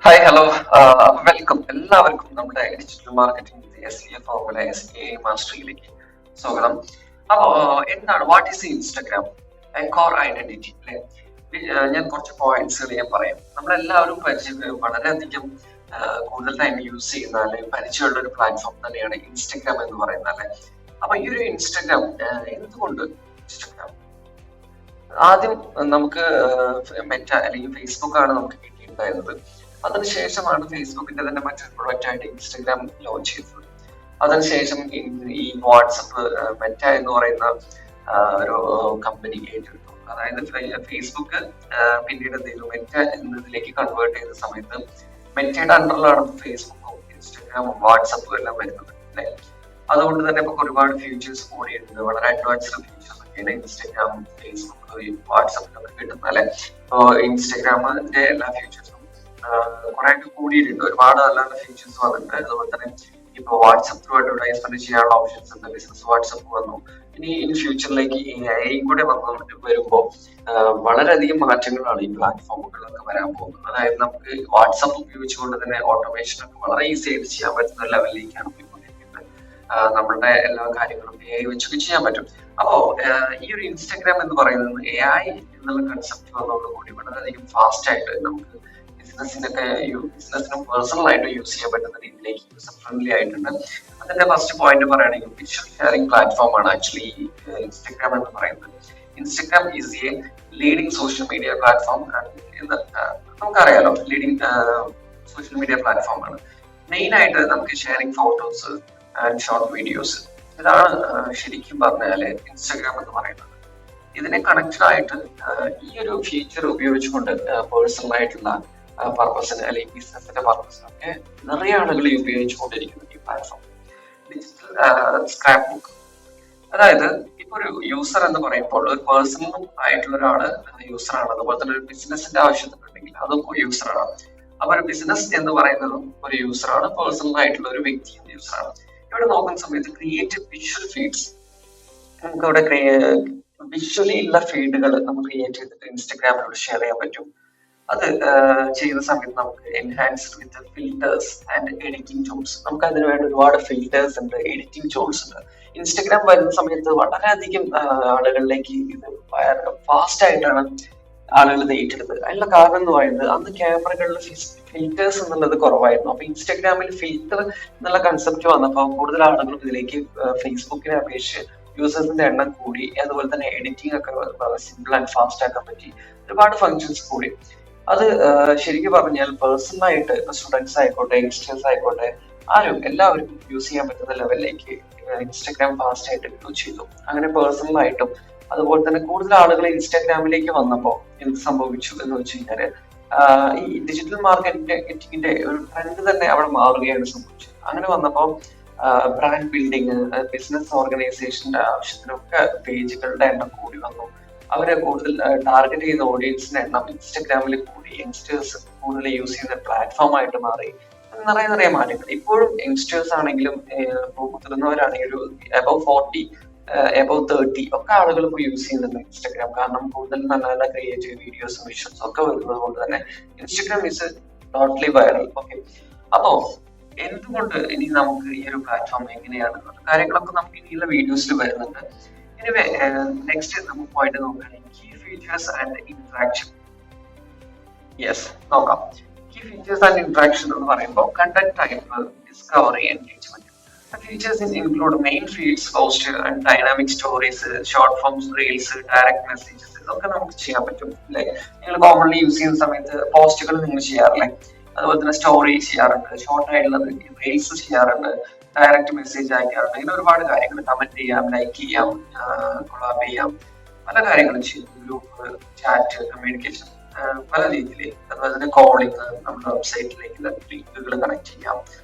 Hi hello welcome എല്ലാവർക്കും നമ്മുടെ digital marketing formula മാസ്റ്ററിയിലേക്ക് സ്വാഗതം. അപ്പോ എന്താണ് what is Instagram core identity അല്ലെ? ഞാൻ കുറച്ച് പോയിന്റ്സുകൾ ഞാൻ പറയാം. നമ്മളെല്ലാവരും വളരെയധികം കൂടുതൽ ടൈം യൂസ് ചെയ്യുന്ന അല്ലെങ്കിൽ പരിചയമുള്ള ഒരു പ്ലാറ്റ്ഫോം തന്നെയാണ് ഇൻസ്റ്റഗ്രാം എന്ന് പറയുന്നത് അല്ലെ. അപ്പൊ ഈ ഒരു ഇൻസ്റ്റഗ്രാം എന്തുകൊണ്ട് ഇൻസ്റ്റഗ്രാം ആദ്യം നമുക്ക് മെറ്റ അല്ലെങ്കിൽ ഫേസ്ബുക്ക് ആണ് നമുക്ക് കിട്ടിയിട്ടുണ്ടായിരുന്നത്. അതിനുശേഷമാണ് ഫേസ്ബുക്കിന്റെ തന്നെ മറ്റൊരു പ്രൊഡക്റ്റ് ആയിട്ട് ഇൻസ്റ്റഗ്രാം ലോഞ്ച് ചെയ്തത്. അതിനുശേഷം ഈ വാട്സപ്പ് മെറ്റ എന്ന് പറയുന്ന ഒരു കമ്പനി ഏറ്റെടുത്തു. അതായത് ഫേസ്ബുക്ക് പിന്നീട് എന്ത് ചെയ്തു, മെറ്റ എന്നതിലേക്ക് കൺവേർട്ട് ചെയ്ത സമയത്ത് മെറ്റയുടെ അണ്ടറിലാണ് ഫേസ്ബുക്കും ഇൻസ്റ്റഗ്രാമും വാട്സപ്പും എല്ലാം വരുന്നത് അല്ലെ. അതുകൊണ്ട് തന്നെ ഇപ്പൊ ഒരുപാട് ഫീച്ചേഴ്സ് കൂടിയിട്ടുണ്ട്. വളരെ അഡ്വാൻസ്ഡ് ഫീച്ചേഴ്സ് ഒക്കെയാണ് ഇൻസ്റ്റഗ്രാം, ഫേസ്ബുക്ക്, വാട്സപ്പിലൊക്കെ കിട്ടുന്നത് അല്ലെ. ഇപ്പോ ഇൻസ്റ്റഗ്രാമിന്റെ എല്ലാ ഫീച്ചേഴ്സും കുറെ കൂടിയിട്ടുണ്ട്. ഒരുപാട് നല്ല നല്ല ഫീച്ചേഴ്സ് വന്നിട്ടുണ്ട്. അതുപോലെ തന്നെ ഇപ്പൊ വാട്സപ്പ് ത്രൂ അഡ്വർടൈസ്മെന്റ് ചെയ്യാനുള്ള ഓപ്ഷൻസ് ഉണ്ട്. ബിസിനസ് വാട്സപ്പ് വന്നു. ഇനി ഇൻ ഫ്യൂച്ചറിലേക്ക് AI കൂടെ വരുമ്പോൾ വളരെയധികം മാറ്റങ്ങളാണ് ഈ പ്ലാറ്റ്ഫോമുകളിലൊക്കെ വരാൻ പോകുന്നത്. അതായത് നമുക്ക് വാട്സപ്പ് ഉപയോഗിച്ചുകൊണ്ട് തന്നെ ഓട്ടോമേഷൻ ഒക്കെ വളരെ ഈസി ആയിട്ട് ചെയ്യാൻ പറ്റുന്ന ലെവലിലേക്കാണ് പോയിക്കൊണ്ടിരിക്കുന്നത്. നമ്മളുടെ എല്ലാ കാര്യങ്ങളും AI വെച്ചൊക്കെ ചെയ്യാൻ പറ്റും. അപ്പോ ഈ ഒരു ഇൻസ്റ്റഗ്രാം എന്ന് പറയുന്നത് AI എന്നുള്ള കൺസെപ്റ്റ് വന്നതോടുകൂടി വളരെയധികം ഫാസ്റ്റ് ആയിട്ട് നമുക്ക് ബിസിനസിനും പേഴ്സണൽ ആയിട്ട് യൂസ് ചെയ്യാൻ പറ്റുന്ന രീതിയിലേക്ക് യൂസർ ഫ്രണ്ട്ലി ആയിട്ടുണ്ട്. അതിന്റെ ഫസ്റ്റ് പോയിന്റ് പറയുകയാണെങ്കിൽ വിഷ്വൽ ഷെയറിംഗ് പ്ലാറ്റ്ഫോം ആണ് ആക്ച്വലി ഇൻസ്റ്റഗ്രാം എന്ന് പറയുന്നത്. Instagram is A leading social media platform എന്ന് നമുക്കറിയാലോ. ലീഡിംഗ് സോഷ്യൽ മീഡിയ പ്ലാറ്റ്ഫോം ആണ്. മെയിൻ ആയിട്ട് നമുക്ക് sharing photos and short videos, ഇതാണ് ശരിക്കും പറഞ്ഞാല് ഇൻസ്റ്റഗ്രാം എന്ന് പറയുന്നത്. ഇതിനെ കണക്റ്റഡ് ആയിട്ട് ഈ ഒരു ഫീച്ചർ ഉപയോഗിച്ചുകൊണ്ട് പേഴ്സണൽ ആയിട്ടുള്ള പർപ്പസിന് അല്ലെങ്കിൽ ബിസിനസിന്റെ പർപ്പസിനൊക്കെ നിറയെ ആളുകൾ ഉപയോഗിച്ചുകൊണ്ടിരിക്കുന്നു ഈ പ്ലാറ്റ്ഫോം. ഡിജിറ്റൽ സ്ക്രാപ്പ് ബുക്ക്, അതായത് ഇപ്പൊ ഒരു യൂസർ എന്ന് പറയുമ്പോൾ ഒരു പേഴ്സണൽ ആയിട്ടുള്ള ഒരാള് യൂസറാണ്. അതുപോലെ തന്നെ ഒരു ബിസിനസിന്റെ ആവശ്യത്തിനുണ്ടെങ്കിൽ അതും യൂസറാണ്. അപ്പൊ ഒരു ബിസിനസ് എന്ന് പറയുന്നതും ഒരു യൂസറാണ്, പേഴ്സണൽ ആയിട്ടുള്ള ഒരു വ്യക്തിയും യൂസറാണ്. ഇവിടെ നോക്കുന്ന സമയത്ത് ക്രിയേറ്റ് വിഷ്വൽ ഫീഡ്സ്, നമുക്ക് ഇവിടെ വിഷ്വലി ഉള്ള ഫീഡുകൾ നമുക്ക് ക്രിയേറ്റ് ചെയ്തിട്ട് ഇൻസ്റ്റഗ്രാമിലൂടെ ഷെയർ ചെയ്യാൻ പറ്റും. അത് ചെയ്യുന്ന സമയത്ത് നമുക്ക് enhanced with filters and editing tools, നമുക്ക് അതിന് വേണ്ടി ഒരുപാട് ഫിൽറ്റേഴ്സ് ഉണ്ട്, എഡിറ്റിംഗ് ടൂൾസ് ഉണ്ട്. ഇൻസ്റ്റഗ്രാം വരുന്ന സമയത്ത് വളരെയധികം ആളുകളിലേക്ക് ഇത് ഫാസ്റ്റ് ആയിട്ടാണ് ആളുകൾ ഇത് ഏറ്റെടുത്തത്. അതിനുള്ള കാരണം എന്ന് പറയുന്നത് അന്ന് ക്യാമറകളിൽ ഫിൽറ്റേഴ്സ് എന്നുള്ളത് കുറവായിരുന്നു. അപ്പൊ ഇൻസ്റ്റഗ്രാമിൽ ഫിൽറ്റർ എന്നുള്ള കൺസെപ്റ്റ് വന്നപ്പോൾ കൂടുതൽ ആളുകളും ഇതിലേക്ക് ഫേസ്ബുക്കിനെ അപേക്ഷിച്ച് യൂസേഴ്സിന്റെ എണ്ണം കൂടി. അതുപോലെ തന്നെ എഡിറ്റിംഗ് ഒക്കെ സിമ്പിൾ ആൻഡ് ഫാസ്റ്റ് ആക്കാൻ പറ്റി. ഒരുപാട് ഫങ്ഷൻസ് കൂടി. അത് ശരിക്കും പറഞ്ഞാൽ പേഴ്സണൽ ആയിട്ട് ഇപ്പൊ സ്റ്റുഡൻസ് ആയിക്കോട്ടെ, യങ്സ്റ്റേഴ്സ് ആയിക്കോട്ടെ, ആരും എല്ലാവരും യൂസ് ചെയ്യാൻ പറ്റുന്ന ലെവലിലേക്ക് ഇൻസ്റ്റഗ്രാം ഫാസ്റ്റ് ആയിട്ട് യൂസ് ചെയ്തു. അങ്ങനെ പേഴ്സണൽ ആയിട്ടും അതുപോലെ തന്നെ കൂടുതൽ ആളുകൾ ഇൻസ്റ്റാഗ്രാമിലേക്ക് വന്നപ്പോൾ എന്ത് സംഭവിച്ചു എന്ന് വെച്ച് കഴിഞ്ഞാല് ഈ ഡിജിറ്റൽ മാർക്കറ്റിംഗിന്റെ ഒരു ട്രെൻഡ് തന്നെ അവിടെ മാറുകയാണ് സംഭവിച്ചത്. അങ്ങനെ വന്നപ്പോൾ ബ്രാൻഡ് ബിൽഡിങ്, ബിസിനസ് ഓർഗനൈസേഷന്റെ ആവശ്യത്തിനൊക്കെ പേജുകളുടെ എണ്ണം കൂടി വന്നു. അവരെ കൂടുതൽ ടാർഗറ്റ് ചെയ്യുന്ന ഓഡിയൻസിന്റെ എണ്ണം ഇൻസ്റ്റഗ്രാമിൽ കൂടി. യങ്സ്റ്റേഴ്സ് കൂടുതൽ യൂസ് ചെയ്യുന്ന പ്ലാറ്റ്ഫോം ആയിട്ട് മാറി. നിറയെ മാറ്റങ്ങൾ. ഇപ്പോഴും യങ്സ്റ്റേഴ്സ് ആണെങ്കിലും മുതിർന്നവരാണെങ്കിലും അബവ് 40, അബവ് 30 ഒക്കെ ആളുകൾ ഇപ്പോൾ യൂസ് ചെയ്യുന്നുണ്ട് ഇൻസ്റ്റഗ്രാം. കാരണം കൂടുതൽ നല്ല നല്ല ക്രിയേറ്റീവ് വീഡിയോസും വിഷ്വൽസും ഒക്കെ വരുന്നത് കൊണ്ട് തന്നെ Instagram is totally viral. Okay, അപ്പോ എന്തുകൊണ്ട് ഇനി നമുക്ക് ഈ ഒരു പ്ലാറ്റ്ഫോം എങ്ങനെയാണ് കാര്യങ്ങളൊക്കെ നമുക്ക് ഇനിയുള്ള വീഡിയോസിൽ വരുന്നുണ്ട്. എനിവേ നെക്സ്റ്റ് നമുക്ക് പോയിട്ട് നോക്കുകയാണെങ്കിൽ key features and interaction. Yes, നോക്കാം. കീ ഫീച്ചേഴ്സ് ആൻഡ് ഇന്ററാക്ഷൻ എന്ന് പറയുമ്പോൾ content type, discovery, engagement. Features include main feeds, post and dynamic stories, short forms, reels, direct messages, ഇതൊക്കെ നമുക്ക് ചെയ്യാൻ പറ്റും അല്ലെ. നിങ്ങൾ കോമൺലി യൂസ് ചെയ്യുന്ന സമയത്ത് പോസ്റ്റുകൾ നിങ്ങൾ ചെയ്യാറില്ലേ? അതുപോലെ തന്നെ സ്റ്റോറി ചെയ്യാറുണ്ട്, ഷോർട്ട് ആയിട്ടുള്ളത് റീൽസ് ചെയ്യാറുണ്ട്, ഡയറക്റ്റ് മെസ്സേജ് അയക്കാറുണ്ട്. ഇങ്ങനെ ഒരുപാട് കാര്യങ്ങൾ. കമന്റ് ചെയ്യാം, ലൈക്ക് ചെയ്യാം, കൊളാബ് ചെയ്യാം, പല കാര്യങ്ങളും ചെയ്യും. ഗ്രൂപ്പ്, ചാറ്റ്, കമ്മ്യൂണിക്കേഷൻ, പല രീതിയിൽ. അതുപോലെ തന്നെ കോളിംഗ്, നമ്മുടെ വെബ്സൈറ്റിലേക്ക് ലിങ്കുകൾ കണക്ട് ചെയ്യാം.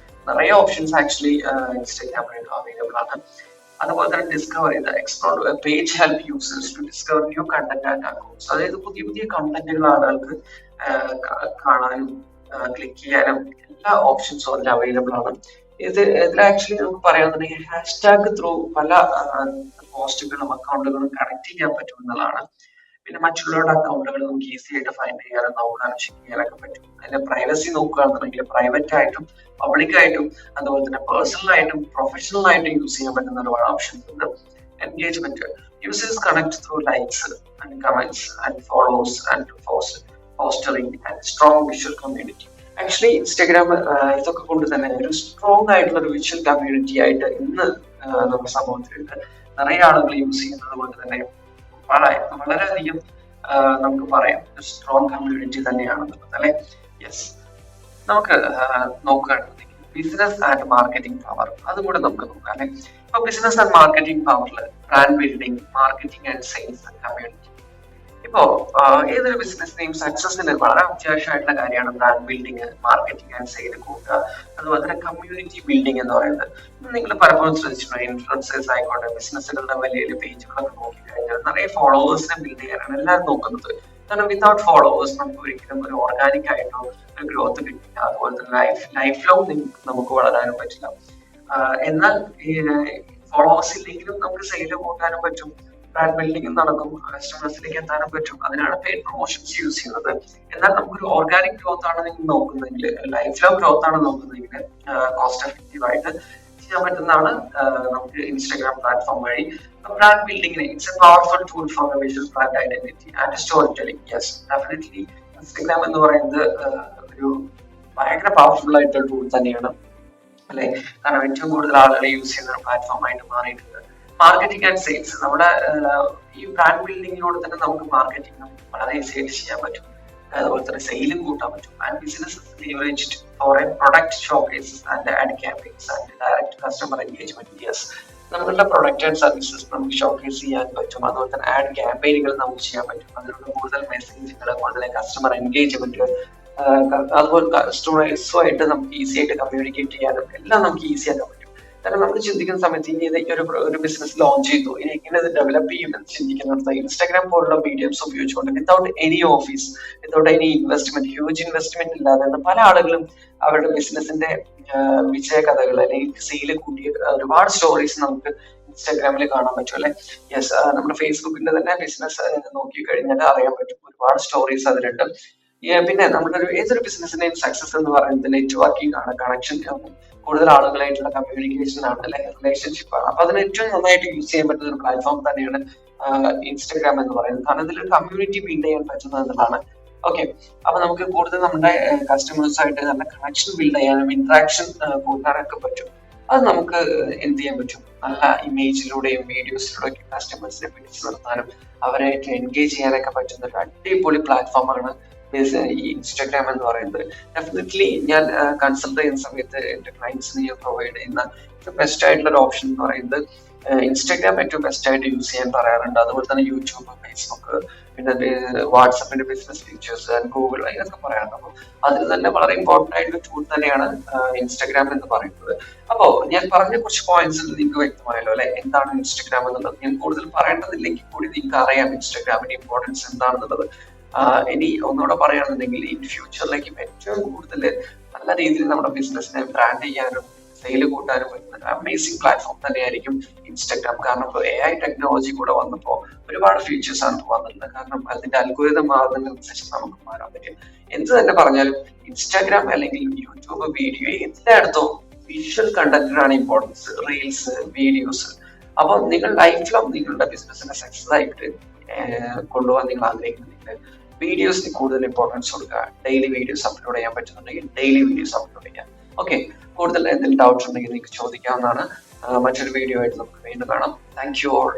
നിറയെ ഓപ്ഷൻസ് ആക്ച്വലി ഇൻസ്റ്റാഗ്രാമിൽ അവൈലബിൾ ആണ്. അതുപോലെ തന്നെ ഡിസ്കവർ ചെയ്ത explore page help users to discover new content and accounts. അതായത് പുതിയ പുതിയ കണ്ടന്റുകൾ ആളുകൾക്ക് കാണാനും ക്ലിക്ക് ചെയ്യാനും എല്ലാ ഓപ്ഷൻസും അതിൽ അവൈലബിൾ ആണ്. ഇതിൽ ആക്ച്വലി നമുക്ക് പറയാന്നുണ്ടെങ്കിൽ ഹാഷ്ടാഗ് ത്രൂ പല പോസ്റ്റുകളും അക്കൗണ്ടുകളും കണക്ട് ചെയ്യാൻ പറ്റും എന്നുള്ളതാണ്. പിന്നെ മറ്റുള്ളവരുടെ അക്കൗണ്ടുകൾ നമുക്ക് ഈസി ആയിട്ട് ഫൈൻഡ് ചെയ്യാനും നോക്കാനും ചെക്ക് ചെയ്യാനൊക്കെ പറ്റും. അതിന്റെ പ്രൈവസി നോക്കുകയാണെന്നുണ്ടെങ്കിൽ പ്രൈവറ്റ് ആയിട്ടും പബ്ലിക് ആയിട്ടും അതുപോലെ തന്നെ പേഴ്സണൽ ആയിട്ടും പ്രൊഫഷണൽ ആയിട്ടും യൂസ് ചെയ്യാൻ പറ്റുന്ന ഒരുപാട് ഓപ്ഷൻസ് ഉണ്ട്. Engagement users connect through likes and comments and follows and fostering and strong visual community. Actually Instagram ഇതൊക്കെ കൊണ്ട് തന്നെ ഒരു സ്ട്രോങ് ആയിട്ടുള്ള ഒരു വിഷ്വൽ കമ്മ്യൂണിറ്റി ആയിട്ട് ഇന്ന് നമ്മുടെ സമൂഹത്തിലുണ്ട്. നിറയെ ആളുകൾ യൂസ് ചെയ്യുന്നത് കൊണ്ട് തന്നെ വളരെയധികം നമുക്ക് പറയാം ഒരു സ്ട്രോങ് കമ്മ്യൂണിറ്റി തന്നെയാണെന്നുള്ളത് അല്ലെ. യെസ്, നമുക്ക് നോക്കുകയാണെന്നുണ്ടെങ്കിൽ ബിസിനസ് ആൻഡ് മാർക്കറ്റിംഗ് പവർ അതും കൂടെ നമുക്ക് നോക്കാം അല്ലെ. ഇപ്പൊ ബിസിനസ് ആൻഡ് മാർക്കറ്റിംഗ് പവറിൽ brand building, marketing and sales, community. ഇപ്പോ ഏതൊരു ബിസിനസ്സിനെയും സക്സസിന് വളരെ അത്യാവശ്യമായിട്ടുള്ള കാര്യമാണ് brand building, marketing and sale കൂട്ടുക, അതുപോലെ തന്നെ കമ്മ്യൂണിറ്റി ബിൽഡിംഗ് എന്ന് പറയുന്നത്. നിങ്ങൾ പലപ്പോഴും ശ്രദ്ധിച്ചിട്ടുണ്ട്, ഇൻഫ്ലുവൻസേഴ്സ് ആയിക്കോട്ടെ ബിസിനസ്സുകളുടെ വലിയ വലിയ പേജുകളൊക്കെ നോക്കിക്കഴിഞ്ഞാൽ നിറയെ ഫോളോവേഴ്സിനെ ബിൽഡ് ചെയ്യാനാണ് എല്ലാവരും നോക്കുന്നത്. കാരണം വിതൗട്ട് ഫോളോവേഴ്സ് നമുക്ക് ഒരിക്കലും ഒരു ഓർഗാനിക് ആയിട്ടോ ഒരു ഗ്രോത്ത് കിട്ടില്ല. അതുപോലെ തന്നെ ലൈഫ് ലോങ് നമുക്ക് വളരാനും പറ്റില്ല. എന്നാൽ ഫോളോവേഴ്സ് ഇല്ലെങ്കിലും നമുക്ക് സെയിൽ കൂട്ടാനും പറ്റും, ബ്രാൻഡ് ബിൽഡിംഗ് നടക്കും, കസ്റ്റമേഴ്സിലേക്ക് എത്താനും പറ്റും. അതിനാണ് പെയ്ഡ് പ്രൊമോഷൻസ് യൂസ് ചെയ്യുന്നത്. എന്നാൽ നമുക്കൊരു ഓർഗാനിക് ഗ്രോത്ത് ആണ് നിങ്ങൾ നോക്കുന്നതെങ്കിൽ, ലൈഫ് ലോങ് ഗ്രോത്ത് ആണ് നോക്കുന്നതെങ്കിൽ കോസ്റ്റ് എഫക്റ്റീവ് ആയിട്ട് ചെയ്യാൻ പറ്റുന്നതാണ് നമുക്ക് ഇൻസ്റ്റാഗ്രാം പ്ലാറ്റ്ഫോം വഴി ബ്രാൻഡ് ബിൽഡിങ്ങിന്. It's a powerful tool for visual brand identity and story telling. Yes, definitely Instagram എന്ന് പറയുന്നത് ഒരു ഭയങ്കര പവർഫുൾ ആയിട്ടുള്ള ടൂൾ തന്നെയാണ് അല്ലെ. കാരണം ഏറ്റവും കൂടുതൽ ആളുകൾ യൂസ് ചെയ്യുന്ന ഒരു പ്ലാറ്റ്ഫോം ആയിട്ട് മാറിയിട്ടുണ്ട്. മാർക്കറ്റിംഗ് ആൻഡ് സെയിൽസ്, നമ്മുടെ ഈ ബ്രാൻഡ് ബിൽഡിങ്ങിലൂടെ തന്നെ നമുക്ക് മാർക്കറ്റിംഗ് വളരെ ഈസി ആയിട്ട് ചെയ്യാൻ പറ്റും. അതുപോലെ തന്നെ സെയിലും കൂട്ടാൻ പറ്റും. And business leveraged for a product showcases and ad campaigns and direct customer engagement. Yes, നമ്മളുടെ പ്രൊഡക്റ്റ് ആൻഡ് സർവീസസ് നമുക്ക് ഷോക്കേസ് ചെയ്യാൻ പറ്റും. അതുപോലെ തന്നെ ആഡ് ക്യാമ്പയിനുകൾ നമുക്ക് ചെയ്യാൻ പറ്റും. അതിലൂടെ കൂടുതൽ മെസ്സേജുകൾ, കൂടുതൽ കസ്റ്റമർ എൻഗേജ്മെന്റ്, അതുപോലെ കസ്റ്റമേഴ്സുമായിട്ട് നമുക്ക് ഈസി ആയിട്ട് കമ്മ്യൂണിക്കേറ്റ് ചെയ്യാനും എല്ലാം നമുക്ക് ഈസി ആക്കാൻ പറ്റും. കാരണം നമ്മൾ ചിന്തിക്കുന്ന സമയത്ത് ഇനി ഇതൊക്കെ ഒരു ബിസിനസ് ലോഞ്ച് ചെയ്തു, ഇനി എങ്ങനെ ഇത് ഡെവലപ്പ് ചെയ്യുമെന്ന് ചിന്തിക്കുന്നിടത്ത് ഇൻസ്റ്റാഗ്രാം പോലുള്ള മീഡിയംസ് ഉപയോഗിച്ചുകൊണ്ട് without any office, without any investment, huge investment ഇല്ലാതെ പല ആളുകളും അവരുടെ ബിസിനസിന്റെ വിജയ കഥകൾ അല്ലെങ്കിൽ സെയില് കൂട്ടിയ ഒരുപാട് സ്റ്റോറീസ് നമുക്ക് ഇൻസ്റ്റാഗ്രാമിൽ കാണാൻ പറ്റും അല്ലെ. യെസ്, നമ്മുടെ ഫേസ്ബുക്കിന്റെ തന്നെ ബിസിനസ് നോക്കി കഴിഞ്ഞാൽ അറിയാൻ പറ്റും, ഒരുപാട് സ്റ്റോറീസ് അതിലുണ്ട്. പിന്നെ നമ്മുടെ ഏതൊരു ബിസിനസിന്റെയും സക്സസ് എന്ന് പറയുന്നത് നെറ്റ്വർക്കിംഗ് ആണ്, കണക്ഷൻ ആണ്, കൂടുതൽ ആളുകളായിട്ടുള്ള കമ്മ്യൂണിക്കേഷൻ ആണ് അല്ലെ, റിലേഷൻഷിപ്പ് ആണ്. അപ്പൊ അതിന് ഏറ്റവും നന്നായിട്ട് യൂസ് ചെയ്യാൻ പറ്റുന്ന ഒരു പ്ലാറ്റ്ഫോം തന്നെയാണ് ഇൻസ്റ്റാഗ്രാം എന്ന് പറയുന്നത്. കാരണം ഇതിൽ കമ്മ്യൂണിറ്റി ബിൽഡ് ചെയ്യാൻ പറ്റുന്നത് എന്നുള്ളതാണ്. ഓക്കെ, അപ്പൊ നമുക്ക് കൂടുതൽ നമ്മുടെ കസ്റ്റമേഴ്സ് ആയിട്ട് നല്ല കണക്ഷൻ ബിൽഡ് ചെയ്യാനും ഇന്ററാക്ഷൻ കൂട്ടാനൊക്കെ പറ്റും. അത് നമുക്ക് എന്ത് ചെയ്യാൻ പറ്റും, നല്ല ഇമേജിലൂടെയും വീഡിയോസിലൂടെയും കസ്റ്റമേഴ്സിനെ പിടിച്ചു നിർത്താനും അവരായിട്ട് എൻഗേജ് ചെയ്യാനൊക്കെ പറ്റുന്ന ഒരു അടിപൊളി പ്ലാറ്റ്ഫോമാണ് ഈ ഇൻസ്റ്റാഗ്രാം എന്ന് പറയുന്നത്. ഡെഫിനറ്റ്ലി ഞാൻ കൺസൾട്ട് ചെയ്യുന്ന സമയത്ത് എന്റെ ക്ലയൻസിന് പ്രൊവൈഡ് ചെയ്യുന്ന ഏറ്റവും ബെസ്റ്റ് ആയിട്ടുള്ള ഒരു ഓപ്ഷൻ എന്ന് പറയുന്നത് ഇൻസ്റ്റാഗ്രാം ഏറ്റവും ബെസ്റ്റ് ആയിട്ട് യൂസ് ചെയ്യാൻ പറയാറുണ്ട്. അതുപോലെ തന്നെ യൂട്യൂബ്, ഫേസ്ബുക്ക്, പിന്നെ വാട്സപ്പിന്റെ ബിസിനസ് ഫീച്ചേഴ്സ്, ഗൂഗിൾ, ഇതൊക്കെ പറയാറുണ്ട്. അപ്പൊ അതിൽ തന്നെ വളരെ ഇമ്പോർട്ടന്റ് ആയിട്ടുള്ള ടൂൾ തന്നെയാണ് ഇൻസ്റ്റാഗ്രാം എന്ന് പറയുന്നത്. അപ്പോ ഞാൻ പറഞ്ഞ കുറച്ച് പോയിന്റ്സ് നിങ്ങൾക്ക് വ്യക്തമായല്ലോ അല്ലെ, എന്താണ് ഇൻസ്റ്റാഗ്രാം എന്നുള്ളത്. ഞാൻ കൂടുതൽ പറയേണ്ടതില്ലെങ്കിൽ കൂടി നിങ്ങൾക്ക് അറിയാം ഇൻസ്റ്റാഗ്രാമിന്റെ ഇമ്പോർട്ടൻസ് എന്താണെന്നുള്ളത്. ഇനി ഒന്നുകൂടെ പറയുകയാണെന്നുണ്ടെങ്കിൽ ഇൻ ഫ്യൂച്ചറിലേക്ക് ഏറ്റവും കൂടുതൽ നല്ല രീതിയിൽ നമ്മുടെ ബിസിനസിനെ ബ്രാൻഡ് ചെയ്യാനും സെയിൽ കൂട്ടാനും പറ്റുന്ന അമേസിംഗ് പ്ലാറ്റ്ഫോം തന്നെയായിരിക്കും ഇൻസ്റ്റാഗ്രാം. കാരണം ഇപ്പോൾ AI ടെക്നോളജി കൂടെ വന്നപ്പോൾ ഒരുപാട് ഫീച്ചേഴ്സ് ആണ് വന്നിട്ടുള്ളത്. കാരണം അതിന്റെ അൽഗോരിതം മാറുന്നതിനനുസരിച്ച് നമുക്ക് മാറാൻ പറ്റും. എന്ത് തന്നെ പറഞ്ഞാലും ഇൻസ്റ്റാഗ്രാം അല്ലെങ്കിൽ യൂട്യൂബ് വീഡിയോ എല്ലായിടത്തും വിഷ്വൽ കണ്ടന്റിനാണ് ഇമ്പോർട്ടൻസ്, റീൽസ്, വീഡിയോസ്. അപ്പോൾ നിങ്ങൾ ലൈഫ് ലോങ് നിങ്ങളുടെ ബിസിനസിനെ സക്സസ് ആയിട്ട് കൊണ്ടുപോകാൻ നിങ്ങൾ ആഗ്രഹിക്കുന്നുണ്ടെങ്കിൽ വീഡിയോസിന് കൂടുതൽ ഇമ്പോർട്ടൻസ് കൊടുക്കുക. ഡെയിലി വീഡിയോസ് അപ്ലോഡ് ചെയ്യാൻ പറ്റുന്നുണ്ടെങ്കിൽ ഡെയിലി വീഡിയോസ് അപ്ലോഡ് ചെയ്യാം. ഓക്കെ, കൂടുതൽ എന്തെങ്കിലും ഡൗട്ട്സ് ഉണ്ടെങ്കിൽ നിങ്ങൾക്ക് ചോദിക്കാവുന്നതാണ്. മറ്റൊരു വീഡിയോ ആയിട്ട് നമുക്ക് വീണ്ടും കാണാം. Thank you all.